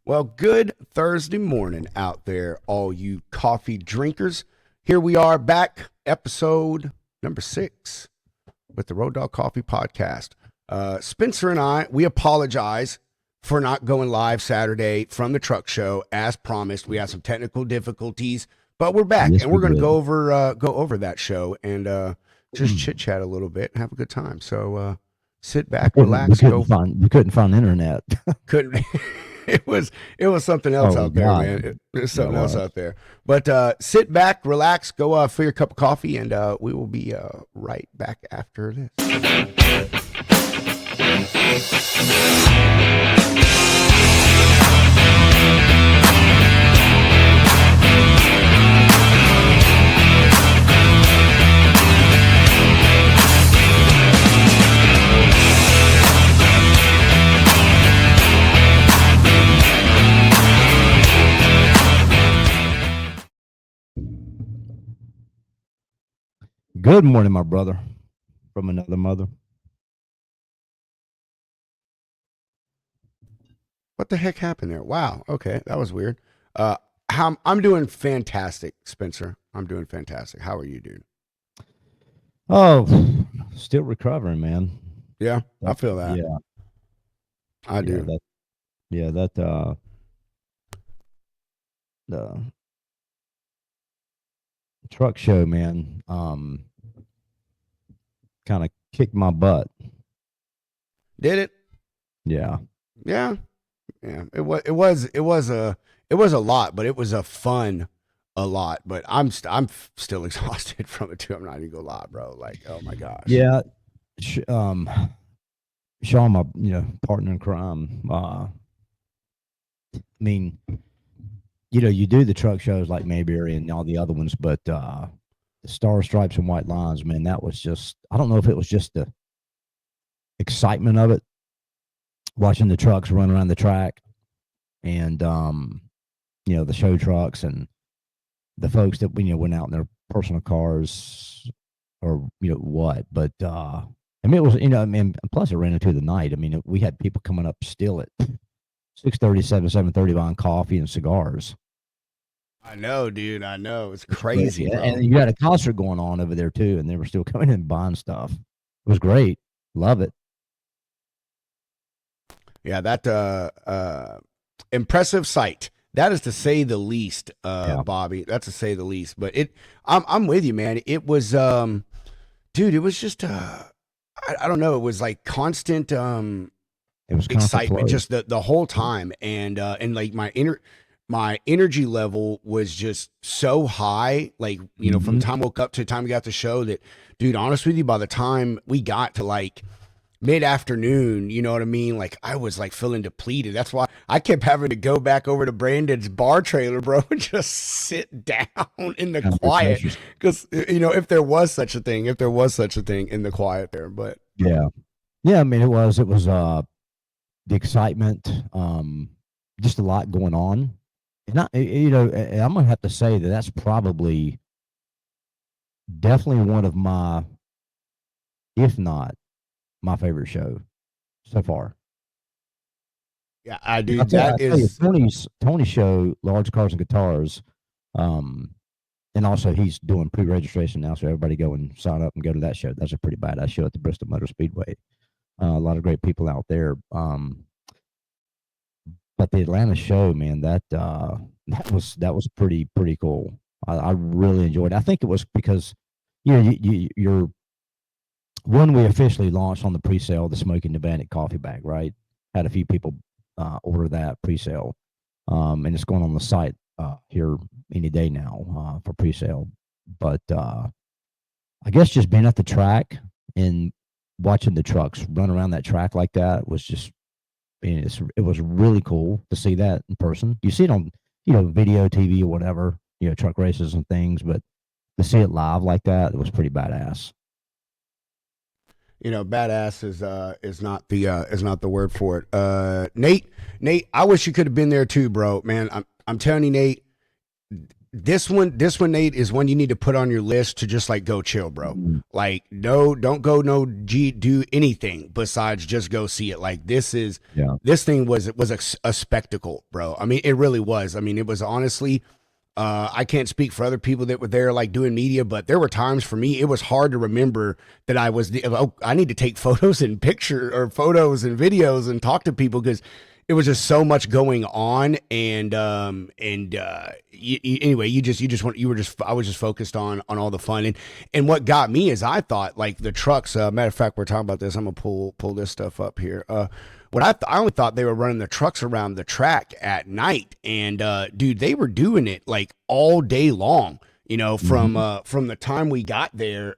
Well, good Thursday morning out there, all you coffee drinkers. Here we are back, episode number 6 with the Road Dog Coffee Podcast. Spencer and I, we apologize for not going live Saturday from the truck show as promised. We had some technical difficulties, but we're back, Yes, and we're we going to did. go over that show and just chit chat a little bit and have a good time. So sit back, relax, go. We couldn't find the internet. Couldn't. It was something else Oh out there, God, man. It was yeah, it something else was. out there. But sit back, relax, go fill your cup of coffee, and we will be right back after this. Good morning, my brother, from another mother. What the heck happened there? Wow. Okay, that was weird. I'm doing fantastic, Spencer. I'm doing fantastic. How are you, dude? Oh, still recovering, man. Yeah, I feel that. Yeah, I do. The truck show, man. Kind of kicked my butt. Did it? Yeah. Yeah. Yeah. It was a lot, but it was a lot. But I'm still exhausted from it too. I'm not even gonna lie, bro. Like, oh my gosh. Yeah. Sean, my partner in crime. I mean, you do the truck shows like Mayberry and all the other ones, but the Star Stripes and White Lines, man, that was just, I don't know if it was just the excitement of it, watching the trucks run around the track and, the show trucks and the folks that, went out in their personal cars or, what. But, I mean, it was, plus it ran into the night. I mean, we had people coming up still at 6:30, 7:30 buying coffee and cigars. I know, dude. I know. It's crazy, bro. And you had a concert going on over there too, and they were still coming in and buying stuff. It was great. Love it. Yeah, that impressive sight. That is to say the least, Bobby. That's to say the least. But I'm with you, man. It was, dude. It was just, I don't know. It was like constant, It was constant excitement, flow. just the whole time, and like my energy level was just so high, like from the time I woke up to the time we got the show, that, dude, honest with you, by the time we got to like mid-afternoon, you know what I mean, like I was like feeling depleted. That's why I kept having to go back over to Brandon's bar trailer, bro, and just sit down in the Kind of quiet, refreshes. because if there was such a thing in the quiet there. But Yeah. I mean, it was the excitement, just a lot going on, and and I'm gonna have to say that that's probably definitely one of my, if not my favorite show so far. yeah, I I'll do. tell That you, is, Tony's show, Large Cars and Guitars, and also he's doing pre-registration now, so everybody go and sign up and go to that show. That's a pretty badass show at the Bristol Motor Speedway. A lot of great people out there. But the Atlanta show, man, that was pretty cool. I really enjoyed it. I think it was because you're when we officially launched on the pre-sale, the Smoking the Bandit coffee bag, right? Had a few people order that pre-sale, and it's going on the site here any day now for pre-sale. But I guess just being at the track and watching the trucks run around that track like that was just, it was really cool to see that in person. You see it on video, TV, or whatever, truck races and things, but to see it live like that, it was pretty badass. badass is not the word for it. Nate, I wish you could have been there too, bro. Man, I'm telling you, Nate, this one, Nate, is one you need to put on your list to just like go chill, bro. Mhm. Like, no, don't go no do anything besides just go see it. Like, Yeah. this thing was a spectacle, bro. I mean, it really was. I mean, it was honestly. I can't speak for other people that were there, like doing media, but there were times for me it was hard to remember that I need to take photos and picture or photos and videos and talk to people because it was just so much going on. Anyway, you were just I was just focused on all the fun. And what got me is I thought like the trucks. Matter of fact, we're talking about this. I'm gonna pull this stuff up here. I only thought they were running the trucks around the track at night, and dude, they were doing it like all day long. You know, Mhm. from the time we got there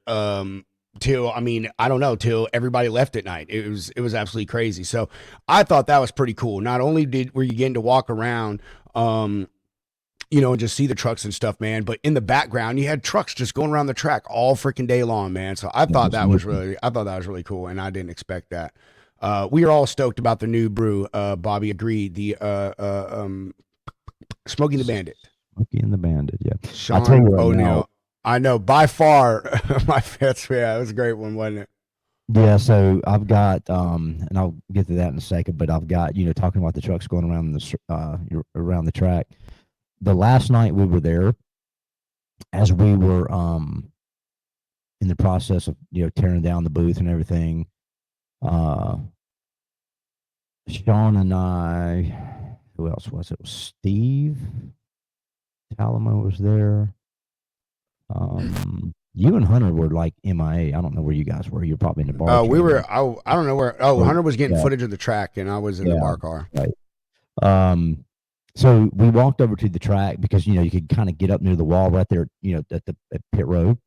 till, I mean, I don't know, till everybody left at night. It was absolutely crazy. So I thought that was pretty cool. Not only were you getting to walk around, and just see the trucks and stuff, man. But in the background, you had trucks just going around the track all freaking day long, man. So That was awesome. I thought that was really cool, and I didn't expect that. We are all stoked about the new brew. Bobby agreed. The Smoking the Bandit, Smokey and the Bandit. Yeah. I tell Sean you right now. O'Neill. I know by far my favorite. Yeah, it was a great one, wasn't it? Yeah. So I've got, and I'll get to that in a second, but I've got, talking about the trucks going around around the track. The last night we were there, as we were, in the process of, tearing down the booth and everything, uh, Sean and I, who else was it? It was Steve Talamo was there. You and Hunter were like MIA. I don't know where you guys were. You're probably in the bar We changing. were. I don't know where. Oh, Or, Hunter was getting yeah, footage of the track, and I was in the yeah, bar car. right. So we walked over to the track because you could kind of get up near the wall right there, at pit road.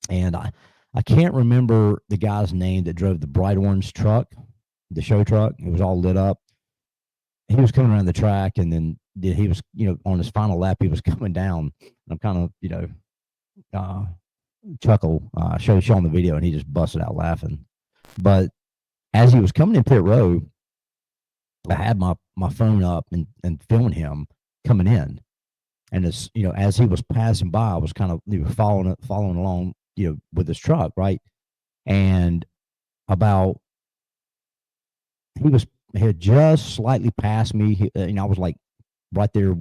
And I can't remember the guy's name that drove the bright orange truck, the show truck. It was all lit up. He was coming around the track, and then he was, on his final lap, he was coming down. I'm kind of, uh, chuckle, show on the video, and he just busted out laughing. But as he was coming in pit road, I had my phone up and filming him coming in. And as he was passing by, I was kind of following along, with his truck, right? And about he had just slightly passed me. I was like right there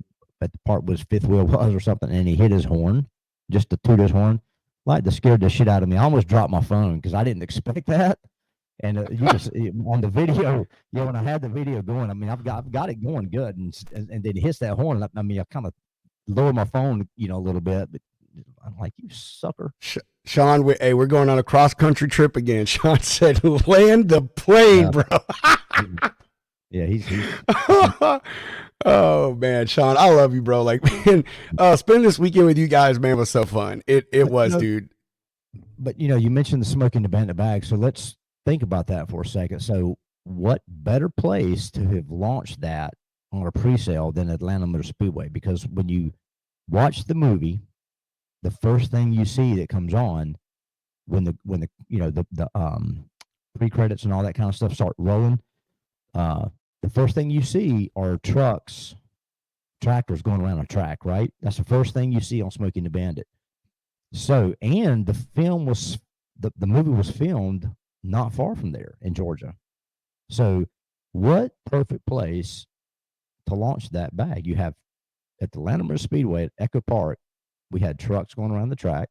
at the part where his fifth wheel was or something, and he hit his horn, just to toot his horn, like that scared the shit out of me. I almost dropped my phone because I didn't expect that. And you just on the video, when I had the video going, I mean, I've got it going good, and then he hits that horn. I mean, I kind of lower my phone, a little bit, but I'm like, you sucker. Sean, hey, we're going on a cross country trip again. Sean said, "Land the plane, Yeah, bro." yeah, he's Oh man, Sean, I love you, bro. Like, man, spending this weekend with you guys, man, was so fun. It but was, dude. you mentioned the smoking the bandit bag, so let's think about that for a second. So, what better place to have launched that on a pre-sale than Atlanta Motor Speedway? Because when you watch the movie, the first thing you see that comes on when the pre-credits and all that kind of stuff start rolling, uh, the first thing you see are tractors going around a track, right? That's the first thing you see on Smoking the Bandit. So, and the movie was filmed not far from there in Georgia. So, what perfect place to launch that bag? You have at the Latimer Speedway at Echo Park, we had trucks going around the track,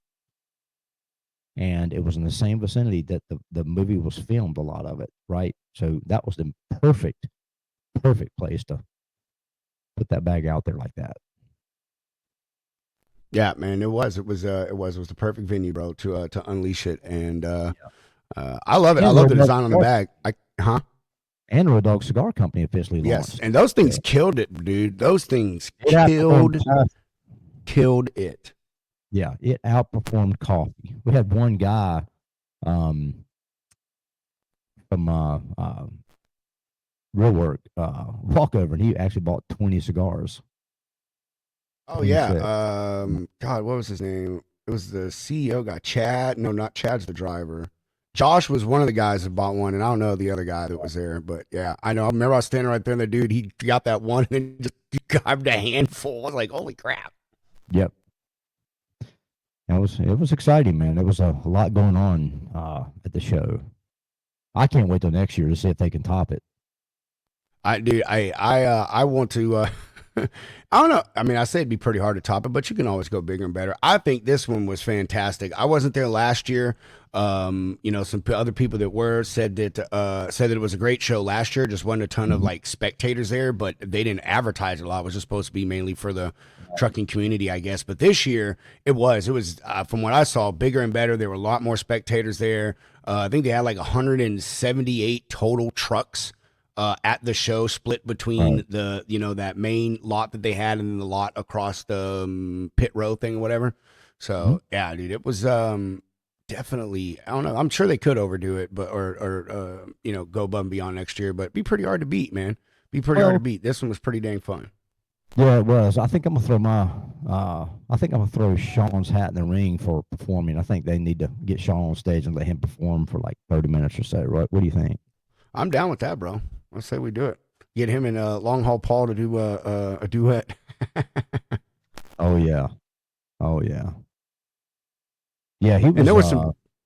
and it was in the same vicinity that the movie was filmed, a lot of it, right? So that was the perfect place to put that bag out there like that. Yeah, man, it was the perfect venue, bro, to unleash it, and I love it. I And love Road the Dog design on the Cigar, bag. and Road Dog Cigar Company officially Yes, launched. and those things So killed it, dude. Those things it outperformed killed it. yeah, it outperformed coffee. We had one guy um, from Real Work walk over, and he actually bought 20 cigars, Oh yeah. 26. God, what was his name? It was the CEO guy, Chad. No, not Chad's the driver. Josh was one of the guys that bought one, and I don't know the other guy that was there, but yeah, I know. I remember I was standing right there, and the dude he got that one, and then just grabbed a handful. I was like, holy crap! Yep. It was exciting, man. There was a lot going on at the show. I can't wait till next year to see if they can top it. I want to. I don't know. I mean, I say it'd be pretty hard to top it, but you can always go bigger and better. I think this one was fantastic. I wasn't there last year. Some other people that were said that it was a great show last year. Just wasn't a ton of Mhm. like spectators there, but they didn't advertise it a lot. It was just supposed to be mainly for the trucking community, I guess. But this year it was. It was from what I saw, bigger and better. There were a lot more spectators there. I think they had like 178 total trucks at the show, split between Right. that main lot that they had and then the lot across the pit row thing or whatever. Mhm. So yeah, dude, it was definitely. I don't know. I'm sure they could overdo it, but or go above and beyond next year, but be pretty hard to beat, man. Be pretty hard to Well, beat. This one was pretty dang fun. yeah, it was. I think I'm gonna throw I think I'm gonna throw Sean's hat in the ring for performing. I think they need to get Sean on stage and let him perform for like 30 minutes or so. Right? What do you think? I'm down with that, bro. Let's say we do it. Get him and Long Haul Paul to do a duet. Oh yeah. Oh yeah. Yeah, he And was.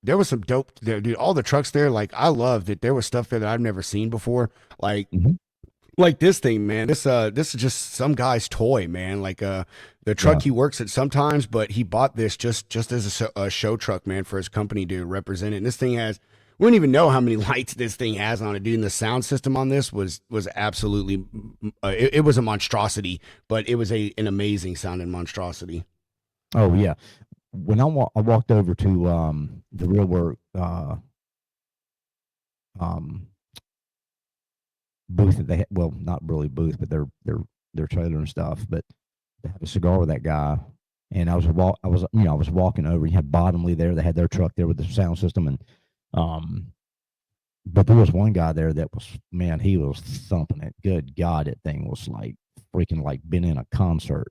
there was some dope there, dude. All the trucks there, like I love that there was stuff there that I've never seen before. Mhm. Like this thing, man. This is just some guy's toy, man. Like the Yeah. truck he works at sometimes, but he bought this just as a show truck, man, for his company to represent it. And this thing has we don't even know how many lights this thing has on it, dude. And the sound system on this was absolutely it was a monstrosity, but it was an amazing sounding monstrosity. Oh yeah. When I walked over to the real work um booth that they had, well, not really booth, but their trailer and stuff, but they had a cigar with that guy. And I was walking over. You had Bottomley there. They had their truck there with the sound system, and um, but there was one guy there that was, man, he was thumping it. Good God, that thing was like freaking like been in a concert.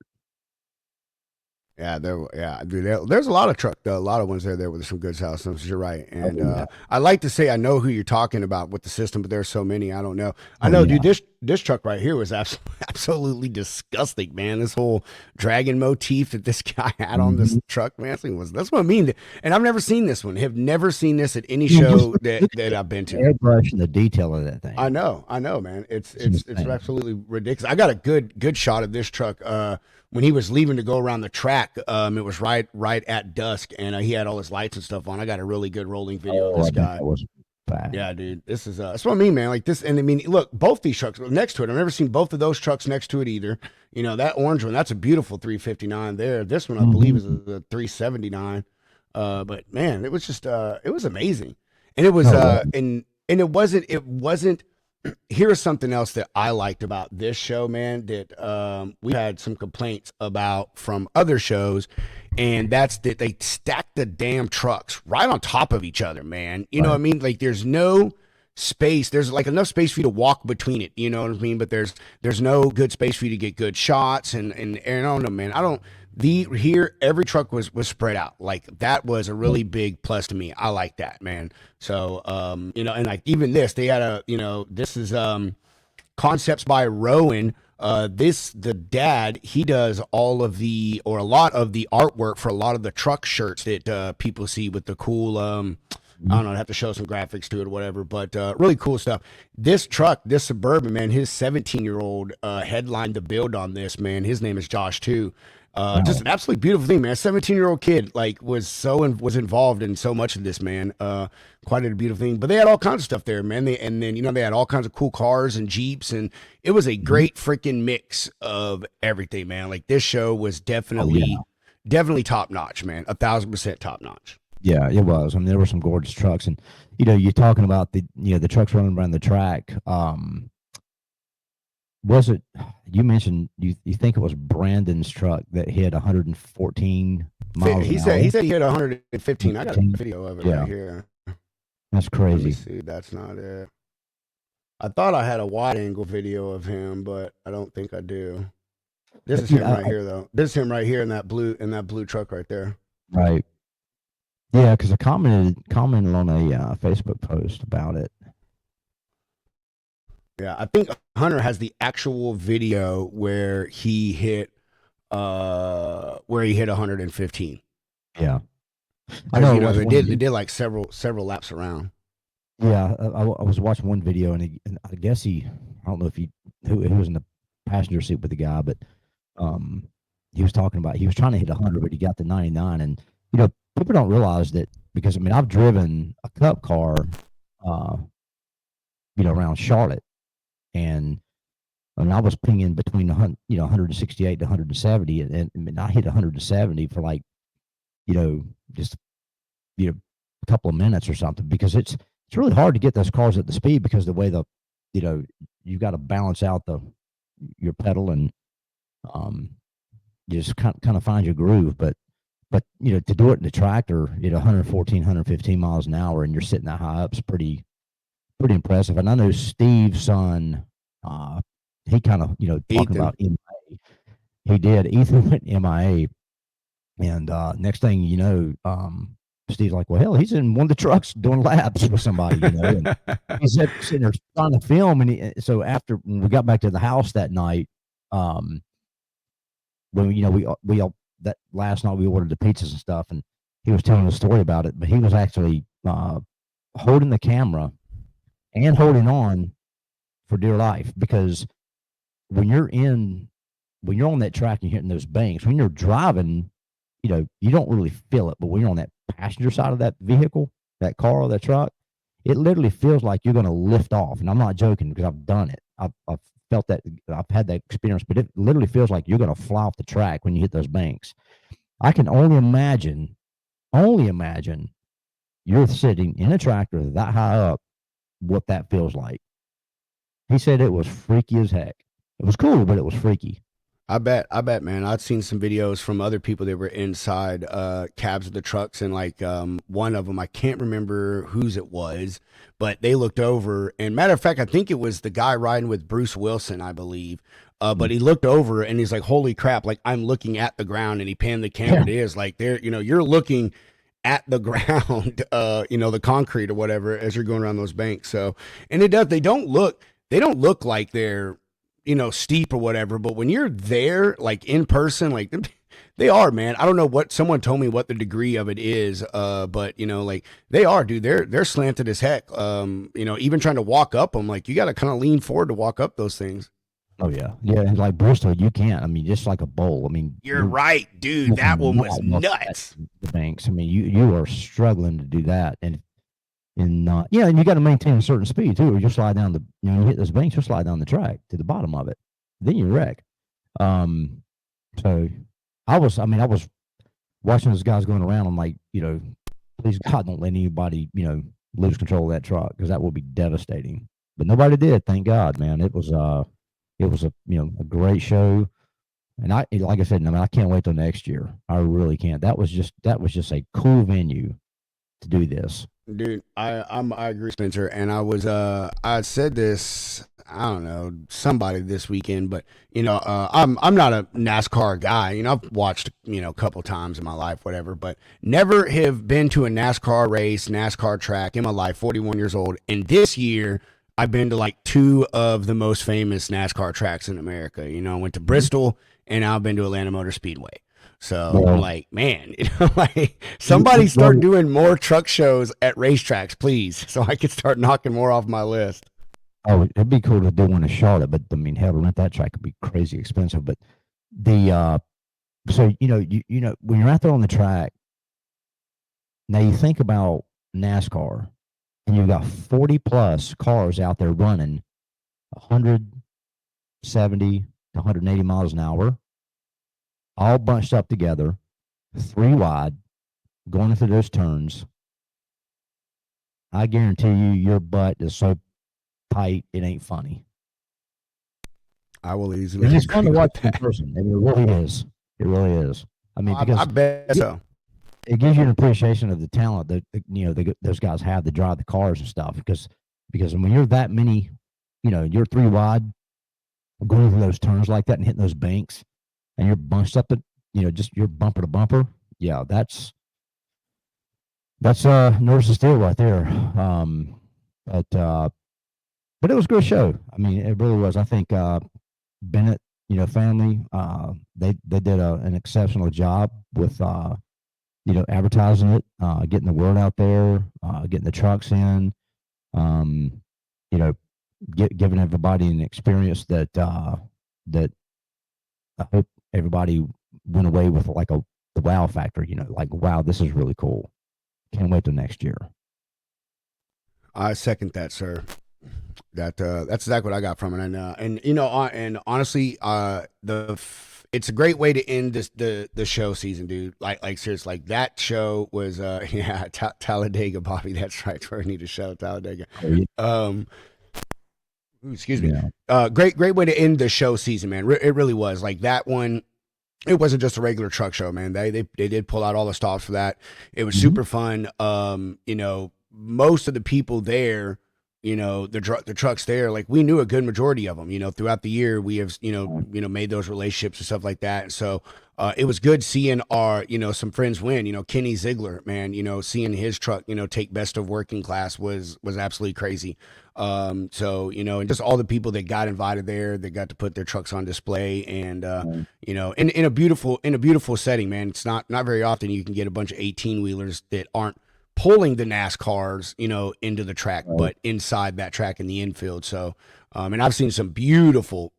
Yeah, dude, there's a lot of truck, though, a lot of ones there with some good sound systems. You're right, Oh and yeah, I like to say I know who you're talking about with the system, but there's so many I don't know. I oh know, yeah. dude. This truck right here was absolutely disgusting, man. This whole dragon motif that this guy had on this Mm-hmm. truck, man, this thing was that's what I mean. And I've never seen this one. Have never seen this at any You know, just show look, that look at that I've been the to. airbrush and the detail of that thing. I know, man. It's It's insane. absolutely ridiculous. I got a good shot of this truck when he was leaving to go around the track. It was right at dusk, and he had all his lights and stuff on. I got a really good rolling video of Oh, this I bet guy. that was bad. Yeah, dude. This is that's what I mean, man. Like this, and I mean, look, both these trucks next to it. I've never seen both of those trucks next to it either. That orange one, that's a beautiful 359 there. This one, I believe, Mm-hmm. is a 379. But man, it was just it was amazing, and it was No, well, and it wasn't. Here's something else that I liked about this show, man, that we had some complaints about from other shows, and that's that they stacked the damn trucks right on top of each other, man. You know what right. I mean? Like there's no space. There's like enough space for you to walk between it. You know what I mean? But there's no good space for you to get good shots. And I don't know, man. I don't. The here every truck was spread out like that was a really big plus to me. I like that, man. So and like even this they had this is concepts by Rowan. The dad, he does all of the or a lot of the artwork for a lot of the truck shirts that people see with the cool I Mhm. don't know, I have to show some graphics to it or whatever, but really cool stuff. This truck, this Suburban, man, his 17-year-old headlined the build on this, man. His name is Josh too. Just Wow. an absolutely beautiful thing, man. A 17-year-old kid like was involved in so much of this, man. Quite a beautiful thing. But they had all kinds of stuff there, man. And then they had all kinds of cool cars and Jeeps, and it was a Mhm. great freaking mix of everything, man. Like this show was Oh yeah. definitely top notch, man. 1,000% top notch. Yeah, it was. I mean, there were some gorgeous trucks, and you're talking about the trucks running around the track. Was it you mentioned you think it was Brandon's truck that hit 114 miles He an said hour? he said he hit 115. I got a 115? video of it right Yeah, here. that's Let me crazy. see. That's not it. I thought I had a wide angle video of him, but I don't think I do. This is him Yeah, right here, though. This is him right here in that blue truck right there. right. Yeah, because I commented on a Facebook post about it. Yeah, I think Hunter has the actual video where he hit where he hit 115 Yeah, I because know. I you know watched they one. did like several laps around. Yeah, I was watching one video, and I guess I don't know if who was in the passenger seat with the guy, but um, he was talking about he was trying to hit 100, but he got to 99, and people don't realize that because I mean I've driven a Cup car, uh, around Charlotte, and I was pinging between 168 to 170, and I hit 170 for like you know just a couple of minutes or something because it's really hard to get those cars at the speed because the way you know you got to balance out your pedal and um you just kind of find your groove but to do it in the tractor at 114 115 miles an hour and you're sitting that high up is pretty impressive. And I know Steve's son, he kind of talking Ethan, about MIA. He did. Ethan went MIA. And next thing you know, Steve's like, well, hell, he's in one of the trucks doing laps with somebody, and he's sitting there trying to film. And so after when we got back to the house that night, um, when we all that last night we ordered the pizzas and stuff, and he was telling a story about it, but he was actually holding the camera and holding on for dear life because when you're in when you're on that track and you're hitting those banks, when you're driving, you don't really feel it. But when you're on that passenger side of that vehicle, that car or that truck, it literally feels like you're going to lift off. And I'm not joking because I've done it. I've felt that. I've had that experience, but it literally feels like you're going to fly off the track when you hit those banks. I can only imagine you're sitting in a tractor that high up, what that feels like. He said it was freaky as heck. It was cool, but it was freaky. I bet, man. I'd seen some videos from other people that were inside cabs of the trucks, and like one of them, I can't remember whose it was, but they looked over, and matter of fact, I think it was the guy riding with Bruce Wilson, I believe. But he looked over and he's like, "Holy crap!" Like I'm looking at the ground, and he panned the camera. Yeah. It is like there, you're looking at the ground, the concrete or whatever as you're going around those banks. So, and it does. They don't look like they're steep or whatever. But when you're there, like in person, like they are, man. I don't know what someone told me what the degree of it is, but like they are, dude. They're slanted as heck. Even trying to walk up them, like you got to kind of lean forward to walk up those things. Oh yeah, yeah. And like Bristol, you can't. I mean, just like a bowl. I mean, You're right, dude. you That one cannot was look at nuts. the banks. I mean, you are struggling to do that, and yeah, and you got to maintain a certain speed too, or you slide down you hit those banks, you slide down the track to the bottom of it, then you wreck. Um, so I was watching those guys going around. I'm like, please God, don't let anybody, lose control of that truck because that will be devastating. But nobody did, thank God, man. It was a great show, and like I said, I mean, I can't wait till next year. I really can't. That was just a cool venue to do this. Dude, I agree, Spencer. And I said this, I don't know, somebody this weekend, but I'm not a NASCAR guy. I've watched, a couple times in my life, whatever, but never have been to a NASCAR race, NASCAR track in my life, 41 years old. And this year I've been to like two of the most famous NASCAR tracks in America. I went to Bristol and I've been to Atlanta Motor Speedway. So I'm Well, like, man, like somebody start well, doing more truck shows at racetracks, please, so I can start knocking more off my list. oh, it'd be cool to do one in Charlotte, but I mean, hell, to rent that track could be crazy expensive. But the so when you're out there on the track, now you think about NASCAR, and you've got 40 plus cars out there running 170 to 180 miles an hour, all bunched up together, three wide, going into those turns. I guarantee you, your butt is so tight it ain't funny. I will easily And it's fun agree to with watch in that. person. I mean, it really is. It really is. I mean, I because bet it, so. it gives you an appreciation of the talent that those guys have to drive the cars and stuff. Because when you're that many, you're three wide, going through those turns like that and hitting those banks, and you're bunched up just you're bumper to bumper. Yeah, that's nerves of steel right there. But but it was a good show. I mean, it really was. I think Bennett family. They did an exceptional job with advertising it, getting the word out there, getting the trucks in, um, you know, giving everybody an experience that I hope everybody went away with like the wow factor. Like wow, this is really cool. Can't wait till next year. I second that, sir. That's exactly what I got from it, and and honestly, it's a great way to end the show season, dude. Like seriously, like that show was yeah, Talladega, Bobby. That's right, where I need a show, Talladega. Oh yeah, Um, excuse me. yeah. Great way to end the show season, man. It really was like that one. It wasn't just a regular truck show, man. They did pull out all the stops for that. It was Hmm. super fun. Most of the people there, the trucks there, like we knew a good majority of them. Throughout the year, we have made those relationships and stuff like that. And so it was good seeing our some friends win. Kenny Ziegler, man. Seeing his truck take best of working class was absolutely crazy. And just all the people that got invited there, that got to put their trucks on display, and in a beautiful setting, man. It's not very often you can get a bunch of 18 wheelers that aren't pulling the NASCARs, into the track, Right. but inside that track in the infield. So, and I've seen some beautiful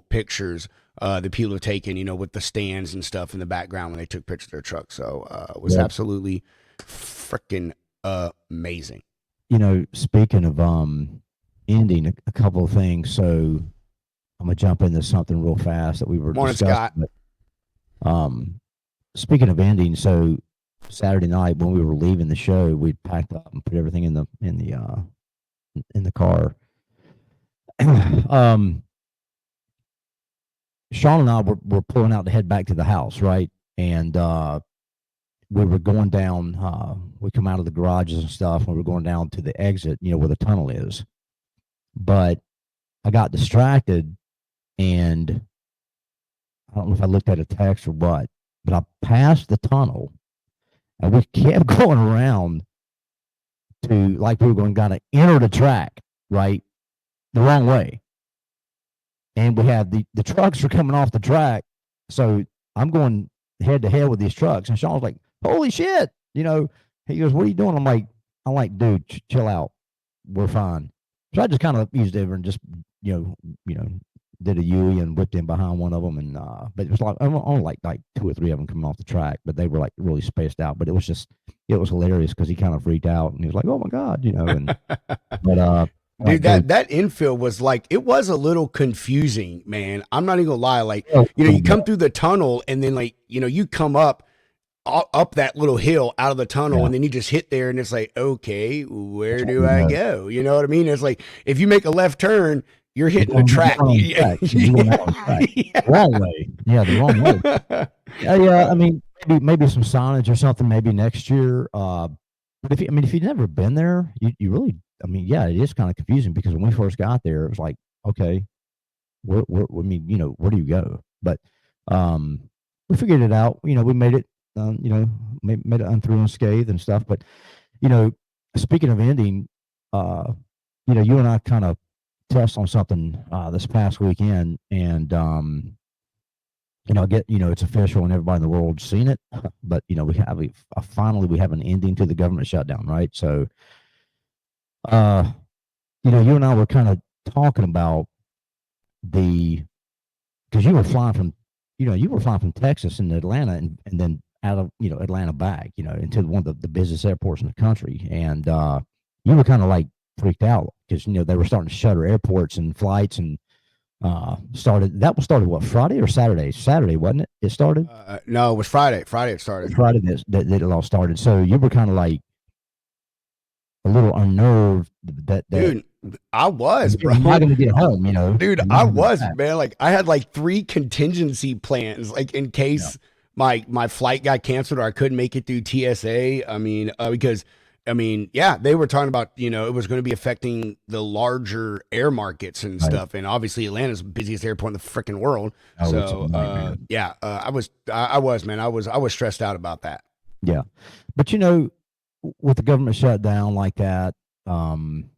pictures that people have taken, with the stands and stuff in the background when they took pictures of their truck. So, it was Well, absolutely freaking amazing. speaking of ending a couple of things, so I'm gonna jump into something real fast that we were Morning, discussing. Scott. But, speaking of ending, so Saturday night when we were leaving the show, we packed up and put everything in the car. um, Sean and I were pulling out to head back to the house, right? And we were going down. We come out of the garages and stuff, and we were going down to the exit, where the tunnel is. But I got distracted, and I don't know if I looked at a text or what, but I passed the tunnel, and we kept going around to like we were going to kind of enter the track, right, the wrong way. And we had the trucks are coming off the track, so I'm going head to head with these trucks, and Sean's like, "Holy shit!" He goes, "What are you doing?" I'm like, "Dude, chill out. We're fine." So I just kind of eased over and just you know did a U and whipped in behind one of them, and but it was like only like two or three of them coming off the track, but they were like really spaced out. But it was hilarious because he kind of freaked out and he was like, "Oh my god," and but Dude, like, dude, that infield was like, it was a little confusing, man. I'm not even gonna lie. Like, oh, you come through the tunnel, and then like, you come up that little hill out of the tunnel, yeah, and then you just hit there, and it's like, okay, where which one do do you I know? go? You know what I mean? It's like if you make a left turn, you're hitting the You're track. going on the Yeah. track. You're going out on the track. The wrong way. Yeah, the wrong way. Yeah. I mean, maybe some signage or something. Maybe next year. But if you've never been there, you really. I mean, yeah, it is kind of confusing because when we first got there, it was like, okay, I mean, where do you go? But um, we figured it out. We made it. Made it through unscathed and stuff. But you know, speaking of ending, uh, you and I kind of touched on something this past weekend, and it's official and everybody in the world's seen it. But finally we have an ending to the government shutdown, right? So, uh, you and I were kind of talking about the because you were flying from Texas into Atlanta and then out of Atlanta back into one of the busiest airports in the country, and you were kind of like freaked out because they were starting to shutter airports and flights and started what, Friday or Saturday? Saturday, wasn't it? It started No, it was Friday. Friday it started. Friday that it all started. So you were kind of like a little unnerved that Dude, I was, you're not bro. going to get home. Dude, You're not I going to get was, back. man. Like I had like three contingency plans, like in Yeah, case my flight got canceled or I couldn't make it through TSA. I mean, because yeah, they were talking about it was going to be affecting the larger air markets and right. stuff, and obviously Atlanta's the busiest airport in the freaking world. Oh, it's a So, nightmare. yeah, I was, man. I was stressed out about that. Yeah, but with the government shutdown like that um,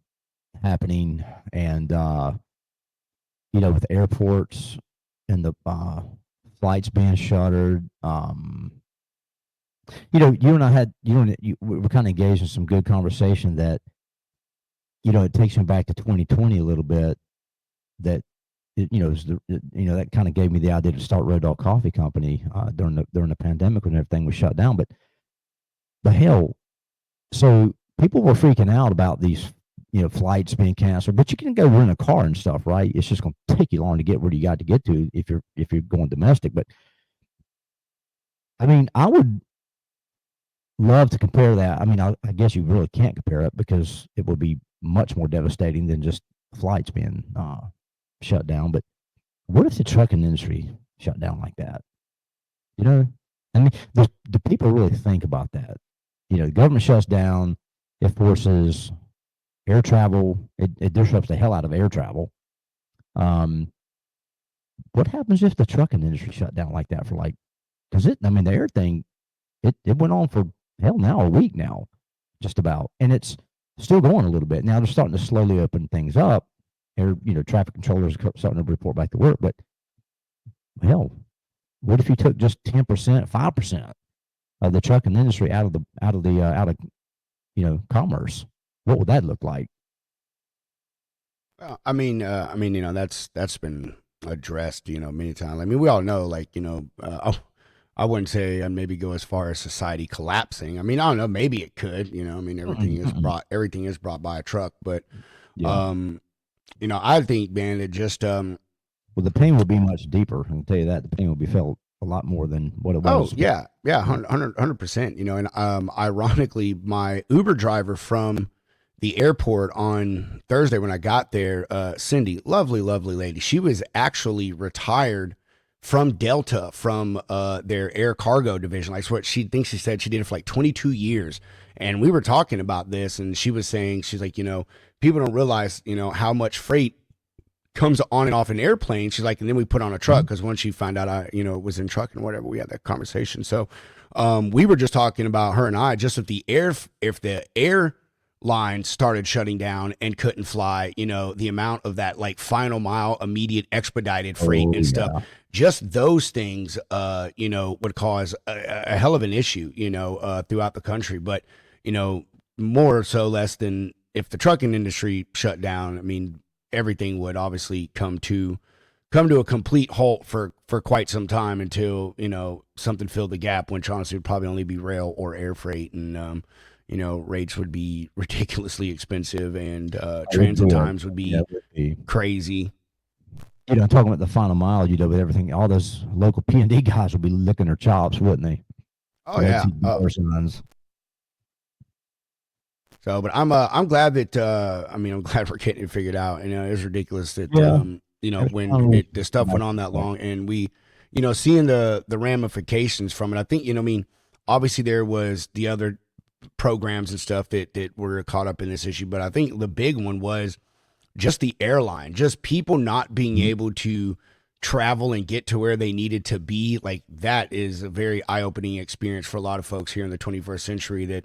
happening, and with airports. and the flights being shuttered. You and I had we were kind of engaged in some good conversation that it takes me back to 2020 a little bit. That that kind of gave me the idea to start Road Dog Coffee Company during the pandemic when everything was shut down. But hell, so people were freaking out about these flights being canceled. But you can go rent a car and stuff, right? It's just going to take you long to get where you got to get to if you're going domestic. But I mean, I would love to compare that. I mean, I guess you really can't compare it because it would be much more devastating than just flights being shut down. But what if the trucking industry shut down like that? You know, I mean, do people really think about that? The government shuts down, it forces air travel, it disrupts the hell out of air travel. What happens if the trucking industry shut down like that for because the air thing, it went on for hell now a week now, just about, and it's still going a little bit now. They're starting to slowly open things up. Traffic controllers are starting to report back to work, but hell, what if you took just 10%, 5% of the trucking industry out of commerce? What would that look like? Well, that's been addressed, many times. I mean, we all know, I wouldn't say I'd maybe go as far as society collapsing. I mean, I don't know, maybe it could, I mean, everything is brought by a truck, but, Yeah. I think, man, it just, Well, the pain will be much deeper. I can tell you that the pain will be felt a lot more than what it oh was. yeah, yeah, 100%, and, ironically, my Uber driver from the airport on Thursday when I got there, Cindy, lovely, lovely lady. She was actually retired from Delta from their air cargo division. Like what she thinks she said she did it for like 22 years. And we were talking about this, and she was saying, she's like, people don't realize, how much freight comes on and off an airplane. She's like, and then we put on a truck because once she found out I, was in truck and whatever, we had that conversation. So we were just talking about her and I, just if the airline started shutting down and couldn't fly, the amount of that like final mile immediate expedited freight Oh and stuff, yeah. just those things, would cause a hell of an issue, throughout the country. But, more so less than if the trucking industry shut down. I mean, everything would obviously come to a complete halt for quite some time until something filled the gap, which honestly would probably only be rail or air freight, and rates would be ridiculously expensive, and transit times would Yeah, be it would be. crazy. Talking about the final mile, with everything, all those local P&D guys would be licking their chops, wouldn't they? Oh So they'd yeah. see dollar signs. So, but I'm glad that I'm glad we're getting it figured out. It's ridiculous that Yeah. Every when time we the stuff went on that long, and we, seeing the ramifications from it. I think obviously there was the other programs and stuff that were caught up in this issue, but I think the big one was just the airline, just people not being able to travel and get to where they needed to be. Like that is a very eye-opening experience for a lot of folks here in the 21st century that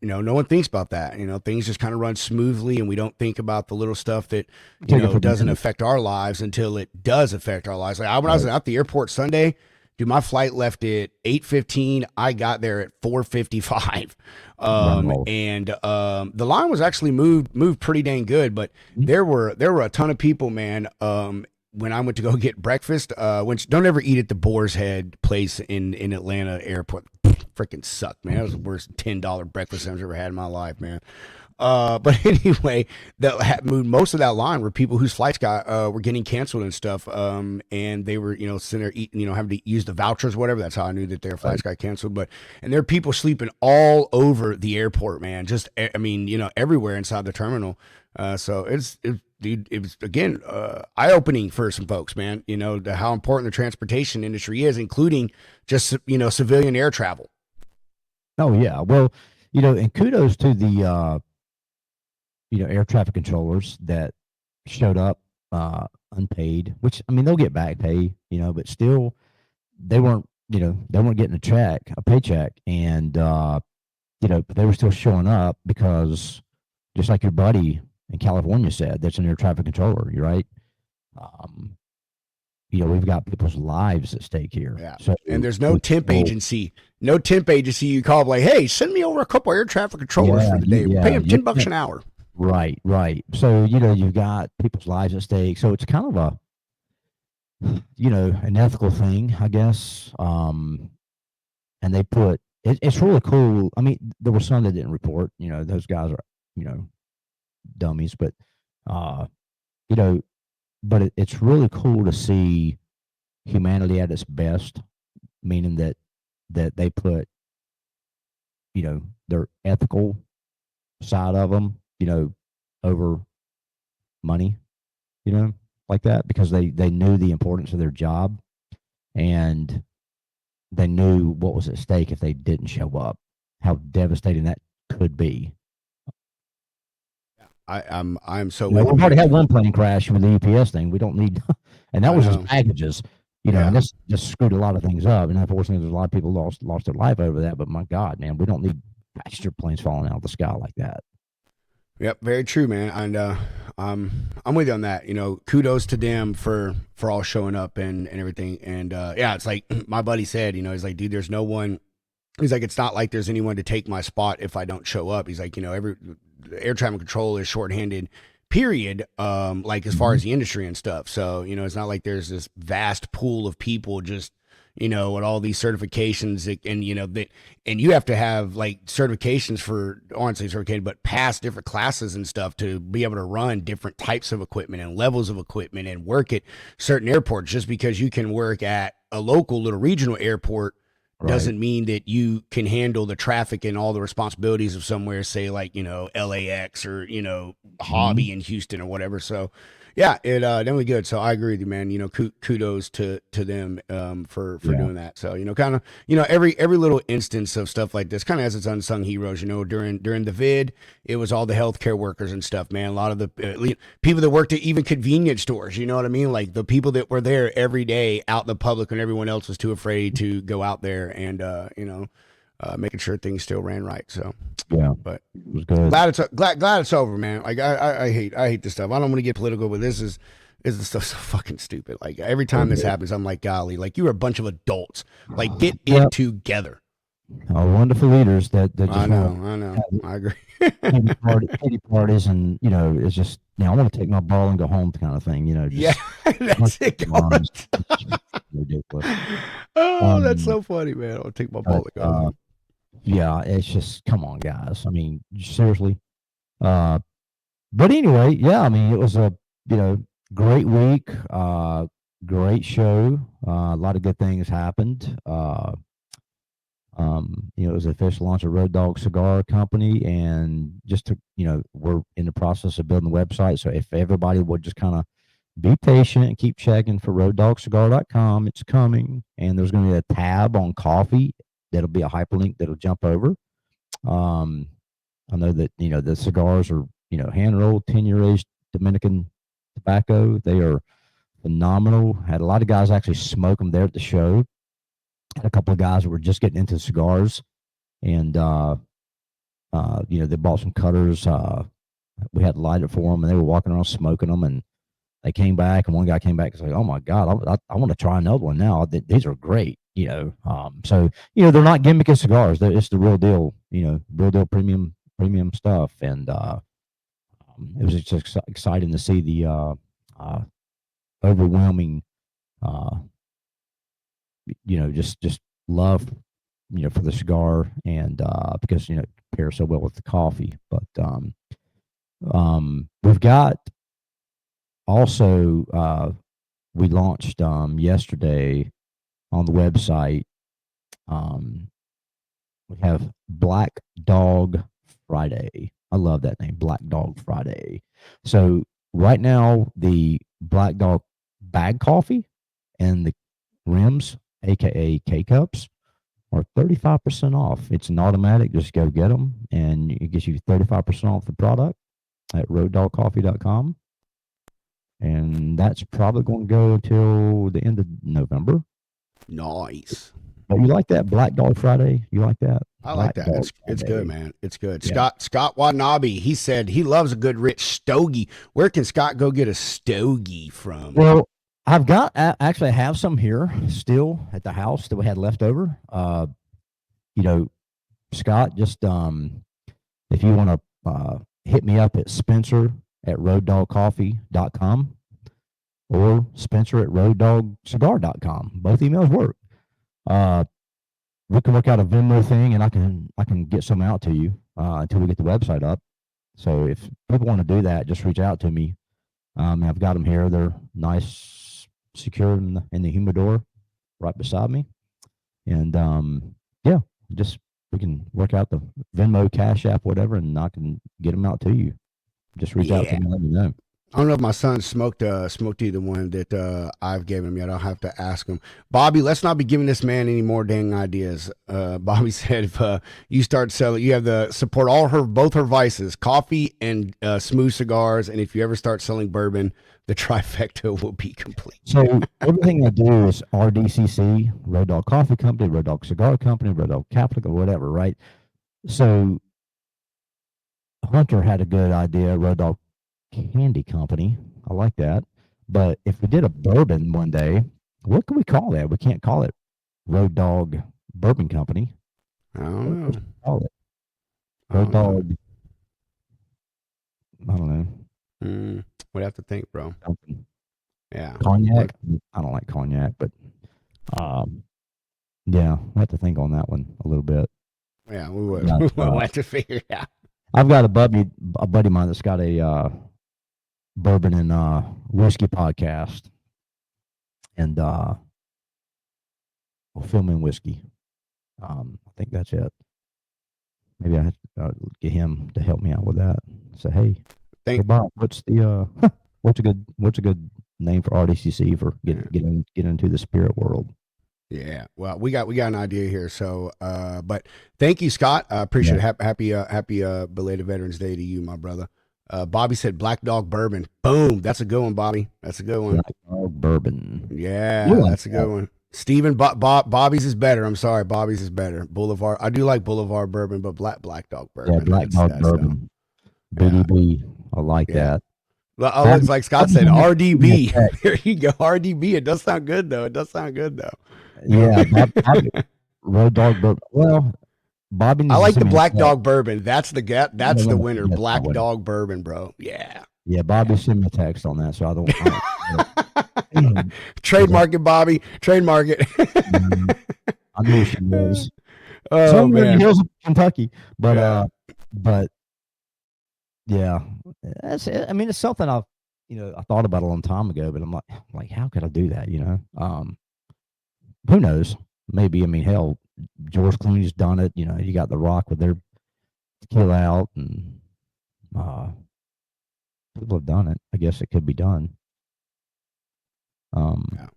no one thinks about that. Things just kind of run smoothly, and we don't think about the little stuff that take it for doesn't granted. affect our lives until it does affect our lives. Like when I was Right. at the airport Sunday, dude, my flight left at 8:15. I got there at 4:55, Wow. and the line was actually moved pretty dang good. But there were a ton of people, man. When I went to go get breakfast, which don't ever eat at the Boar's Head place in Atlanta airport. Freaking sucked, man. That was the worst $10 breakfast I've ever had in my life, man. But anyway, most of that line were people whose flights were getting canceled and stuff. And they were, sitting there eating, having to use the vouchers, whatever. That's how I knew that their flights got canceled. And there are people sleeping all over the airport, man. Just, I mean, everywhere inside the terminal. So dude, it was again eye opening for some folks, man. How important the transportation industry is, including just civilian air travel. Oh yeah. Well, and kudos to the air traffic controllers that showed up unpaid, which I mean they'll get back pay, but still they weren't getting a paycheck, and but they were still showing up because just like your buddy in California said, that's an air traffic controller, you're right. Um, we've got people's lives at stake here. Yeah. So And there's no we temp control. agency. No temp agency you call like, hey, send me over a couple air traffic controllers Yeah, for the day. We'll pay them you $10 can't. an hour. Right, right. So you've got people's lives at stake. So it's kind of an ethical thing, I guess. And they put it's really cool. I mean, there were some that didn't report. Those guys are dummies, but uh, you know, but it's really cool to see humanity at its best, meaning that they put their ethical side of them, over money, like that, because they knew the importance of their job, and they knew what was at stake if they didn't show up, how devastating that could be. I'm so with you, We've already man. had one plane crash with the UPS thing. We don't need, and that I was just know. packages, and Yeah. this just screwed a lot of things up. And unfortunately, there's a lot of people lost their life over that. But my God, man, we don't need passenger planes falling out of the sky like that. Yep, very true, man. And I'm with you on that. Kudos to them for all showing up and everything. And yeah, it's like my buddy said. He's like, dude, there's no one. He's like, it's not like there's anyone to take my spot if I don't show up. He's like, every air traffic control is shorthanded. Period. Like as far Mm-hmm. as the industry and stuff. So it's not like there's this vast pool of people just with all these certifications and you have to have like certifications for I won't say certificated, but pass different classes and stuff to be able to run different types of equipment and levels of equipment and work at certain airports. Just because you can work at a local little regional airport Right. doesn't mean that you can handle the traffic and all the responsibilities of somewhere, say like, LAX or, Mm-hmm. Hobby in Houston or whatever. So yeah, it definitely good. So I agree with you, man. Kudos to them for Yeah. doing that. So kind of every little instance of stuff like this kind of has its unsung heroes. During the vid, it was all the healthcare workers and stuff, man. A lot of the people that worked at even convenience stores. You know what I mean? Like the people that were there every day out in the public when everyone else was too afraid to go out there and making sure things still ran right. So, Yeah. but It was good. glad it's over, man. Like I hate this stuff. I don't want to get political, but this is the stuff so fucking stupid. Like every time this happens, I'm like, golly, like you're a bunch of adults. Like get Yep. it together. Wonderful leaders that I just want know, I know, to have I agree. pity parties, and it's just I want to take my ball and go home kind of thing. Yeah, Just a bunch that's of it. Going. morons. It's just ridiculous. Oh, that's Um, so funny, man. I'll take my ball but to go home. yeah, it's just come on, guys. I mean, seriously. Uh, but anyway, yeah, I mean, it was a great week, great show. A lot of good things happened. It was the official launch of Road Dog Cigar Company, and we're in the process of building the website. So if everybody would just kind of be patient and keep checking for roaddogcigar.com, it's coming, and there's going to be a tab on coffee that'll be a hyperlink that'll jump over. Um, I know that the cigars are hand rolled 10-year aged Dominican tobacco. They are phenomenal. Had a lot of guys actually smoke them there at the show. Had a couple of guys that were just getting into cigars, and they bought some cutters. We had to light it for them, and they were walking around smoking them. And they came back, and one guy came back and said, "Oh my God, I want to try another one now. These are great." So they're not gimmicky cigars. It's the real deal. Real deal premium stuff. And it was just exciting to see the overwhelming, uh, just love, for the cigar, and because it pairs so well with the coffee. But we've got also we launched yesterday on the website. Um, we have Black Dog Friday. I love that name, Black Dog Friday. So right now, the Black Dog bag coffee and the rims, aka K cups, are 35% off. It's an automatic. Just go get them, and it gives you 35% off the product at roaddogcoffee.com. And that's probably going to go until the end of November. Nice. But you like that Black Dog Friday? You like that I like Black that. Dog It's good, Friday? man. It's good. Yeah. Scott Watanabe, he said he loves a good rich stogie. Where can Scott go get a stogie from? Well, Actually I have some here still at the house that we had left over. You know, Scott, just if you want to hit me up at Spencer at roaddogcoffee.com or Spencer at roaddogcigar.com. Both emails work. Uh, we can work out a Venmo thing, and I can get some out to you until we get the website up. So if people want to do that, just reach out to me. I've got them here. They're nice, secure in the humidor right beside me. And yeah, just we can work out the Venmo, Cash App, whatever, and I can get them out to you. Just reach out to Yeah. me and let me know. I don't know if my son smoked either one that I've given him yet. I'll have to ask him. Bobby, let's not be giving this man any more dang ideas. Bobby said if you start selling, you have to support both her vices, coffee and smooth cigars. And if you ever start selling bourbon, the trifecta will be complete. So everything I do is RDCC, Road Dog Coffee Company, Road Dog Cigar Company, Road Dog Capital, whatever, right? So Hunter had a good idea, Road Dog Candy Company. I like that. But if we did a bourbon one day, what can we call that? We can't call it Road Dog Bourbon Company. I don't What know. should we call it? I Road don't know. Dog, I don't know. We'd have to think, bro. Something. Yeah. Cognac. I don't like cognac, but um, yeah, I have to think on that one a little bit. Yeah, we would. Got, We'll have to figure it out. I've got a buddy of mine that's got a bourbon and whiskey podcast, and we'll film in whiskey. I think that's it. Maybe I have to get him to help me out with that. Say, hey, Think. Bob, what's the what's a good name for RDCC for get into the spirit world? Yeah. Well, we got an idea here. So, but thank you, Scott. I appreciate Yeah, it. Happy belated Veterans Day to you, my brother. Bobby said Black Dog Bourbon. Boom. That's a good one, Bobby. That's a good one. Black Dog Bourbon. You Yeah, like that's a that? good one. Steven, Bobby's is better. I'm sorry, Bobby's is better. Boulevard. I do like Boulevard Bourbon, but Black Dog Yeah, Bourbon. Black Dog That's dope. Bourbon. Yeah, BDB. I like yeah. that. Well, oh, Bobby, looks like Scott Bobby said sent me a RDB. text. There you go, RDB. It does sound good though. It does sound good though. Yeah, Bobby, Road Dog Bourbon. Well, Bobby I needs to like the send me Black a text. Dog Bourbon. That's the winner. Yes, that Black one. Dog Bourbon, bro. Yeah. Yeah, Bobby sent me a text on that, so I don't because Trademark it, Bobby. Trademark it. I know she was Oh somewhere in the man. hills of Kentucky, but Yeah. but yeah, that's it. I mean, it's something I thought about a long time ago, but I'm like, how could I do that? Who knows? Maybe. I mean, hell, George Clooney's done it. You got The Rock with their Kill Out, and uh, people have done it. I guess it could be done. Um, Yeah.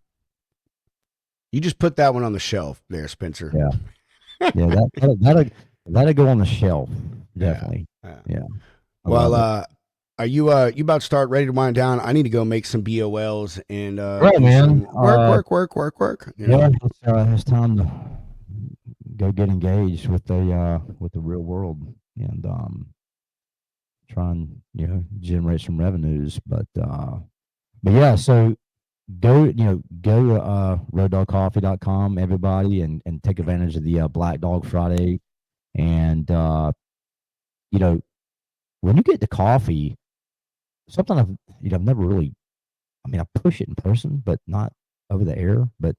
You just put that one on the shelf there, Spencer. yeah, yeah, that'll go on the shelf, Yeah. definitely. Yeah. Yeah, I Well, love it. are you about to start ready to wind down? I need to go make some BOLs and Right, do man. some work. Yeah, it's time to go get engaged with the real world and try and generate some revenues. But yeah, so go to roaddogcoffee.com, everybody, and take advantage of the Black Dog Friday. And you know when you get the coffee, something I've never really. I mean, I push it in person, but not over the air. But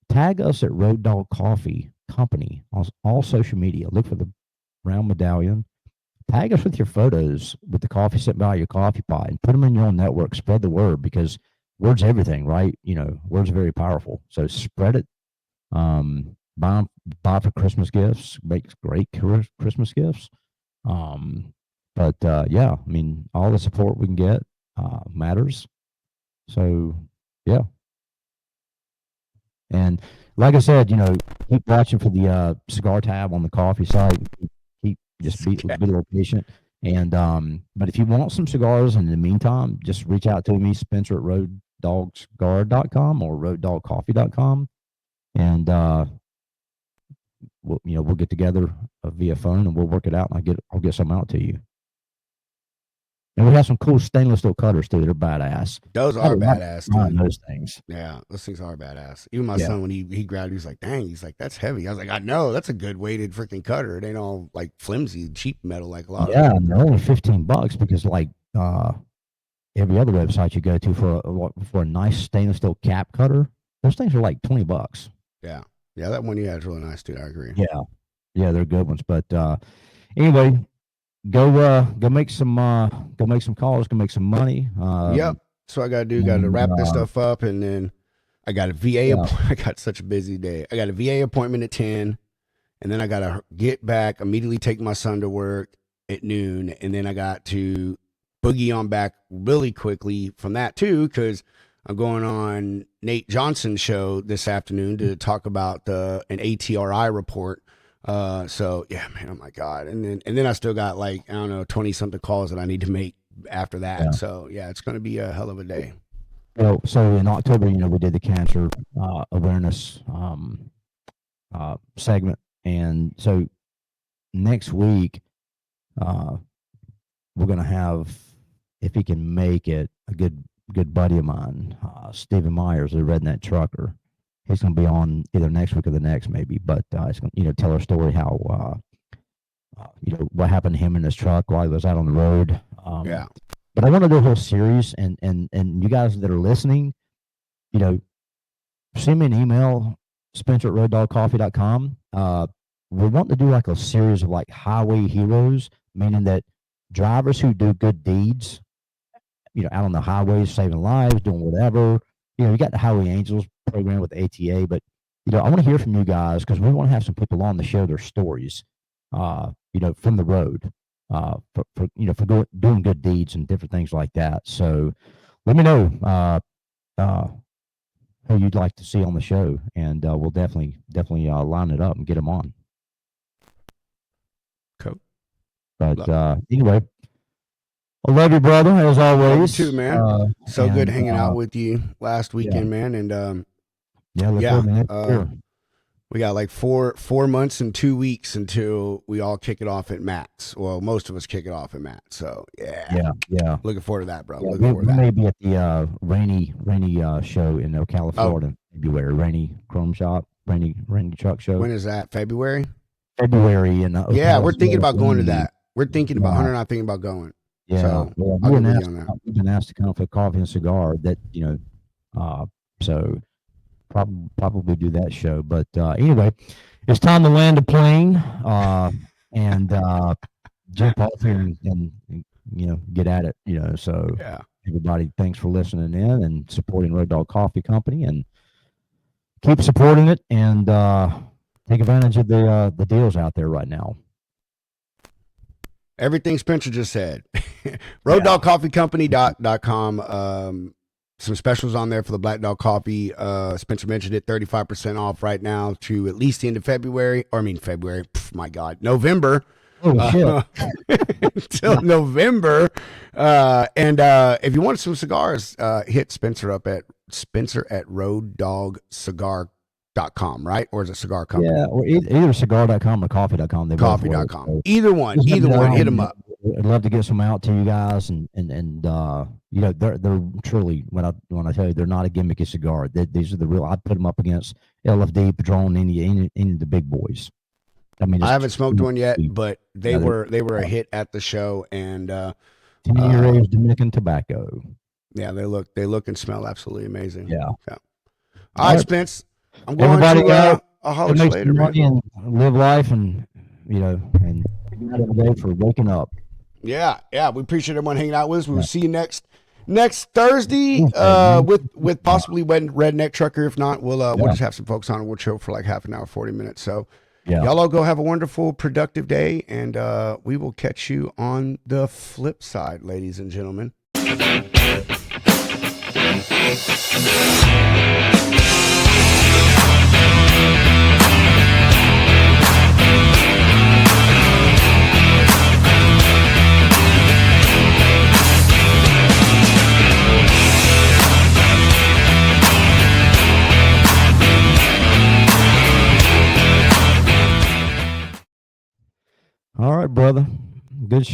tag us at Road Dog Coffee Company on all social media. Look for the round medallion. Tag us with your photos with the coffee sitting by your coffee pot and put them in your own network. Spread the word because word's everything, right? Words are very powerful. So spread it. Buy, buy for Christmas gifts. Makes great Christmas gifts. But yeah, I mean, all the support we can get matters. So yeah, and like I said, keep watching for the cigar tab on the coffee site. Keep just be a little patient. And but if you want some cigars in the meantime, just reach out to me, Spencer at roaddogcigar.com or roaddogcoffee.com, and we'll get together via phone and we'll work it out, and I'll get some out to you. And we have some cool stainless steel cutters too. They're badass. Those I had are a lot of badass, fun on dude. those things. Yeah, those things are badass. Even my Yeah. son, when he grabbed it, he's like, dang, he's like, that's heavy. I was like, I know, that's a good weighted freaking cutter. It ain't all like flimsy, cheap metal like a lot of Yeah, them. and they're only $15 because like every other website you go to for a nice stainless steel cap cutter, those things are like $20. Yeah. Yeah, that one you had is really nice, dude. I agree. Yeah. Yeah, they're good ones. But anyway, go make some calls, go make some money. Yep. So I got to And wrap this stuff up, and then I got a VA yeah, appointment. I got such a busy day. I got a VA appointment at 10, and then I got to get back, immediately take my son to work at noon, and then I got to boogie on back really quickly from that too, because I'm going on Nate Johnson's show this afternoon to talk about an ATRI report. So yeah, man, oh my God. And then I still got like, I don't know, 20 something calls that I need to make after that. yeah. So yeah, it's going to be a hell of a day. Well, so in October, we did the cancer awareness segment, and so next week we're going to have, if he can make it, a good buddy of mine, Stephen Myers, the redneck trucker. He's going to be on either next week or the next, maybe. But he's going to tell our story how what happened to him in his truck while he was out on the road. Yeah. But I want to do a whole series, and you guys that are listening, send me an email, Spencer@roaddogcoffee.com. We want to do like a series of like highway heroes, meaning that drivers who do good deeds, out on the highways, saving lives, doing whatever. You got the Highway Angels program with the ATA, but I want to hear from you guys because we want to have some people on to share their stories, from the road, for doing good deeds and different things like that. So let me know who you'd like to see on the show, and we'll definitely line it up and get them on. Cool. But anyway, I love you, brother, as always. Love you too, man. So good hanging out with you last weekend, man. And we got like four months and 2 weeks until we all kick it off at Matt's. Well, most of us kick it off at Matt's. So yeah. Looking forward to that, bro. Yeah, Looking forward to that. We may be at the rainy show in Ocala, Florida, in February. Rainy Chrome Shop, rainy truck show. When is that? February. And yeah, we're thinking about going to that. We're thinking about Hunter and I thinking about going. Yeah, so we've been asked to come for coffee and cigar. That so probably do that show. But anyway, it's time to land a plane and jump off here and get at it. So yeah. Everybody, thanks for listening in and supporting Road Dog Coffee Company, and keep supporting it and take advantage of the deals out there right now. Everything Spencer just said. RoadDogCoffeeCompany.com. Some specials on there for the Black Dog Coffee. Spencer mentioned it, 35% off right now to at least the end of February. My God, November. Oh, shit. Until November. And if you want some cigars, hit Spencer up at Spencer@RoadDogCigar.com, right? Or is it Cigar Company? Yeah, or either cigar.com or coffee.com. Coffee.com. So either one, hit them up. I'd love to get some out to you guys, and they're truly, when I tell you, they're not a gimmicky cigar. These are the real. I'd put them up against LFD, Patron, any of the big boys. I mean, I haven't smoked one yet, but they were a hit at the show, and 10-year age Dominican tobacco. Yeah, they look and smell absolutely amazing. Yeah. All right, Spence. I'm going to I'll holler at you later, man. And live life, and and every day for waking up. Yeah. We appreciate everyone hanging out with us. We will see you next Thursday with possibly Redneck Trucker. If not, we'll just have some folks on and we'll chill for like half an hour, 40 minutes. So y'all all go have a wonderful, productive day, and we will catch you on the flip side, ladies and gentlemen. All right, brother. Good show.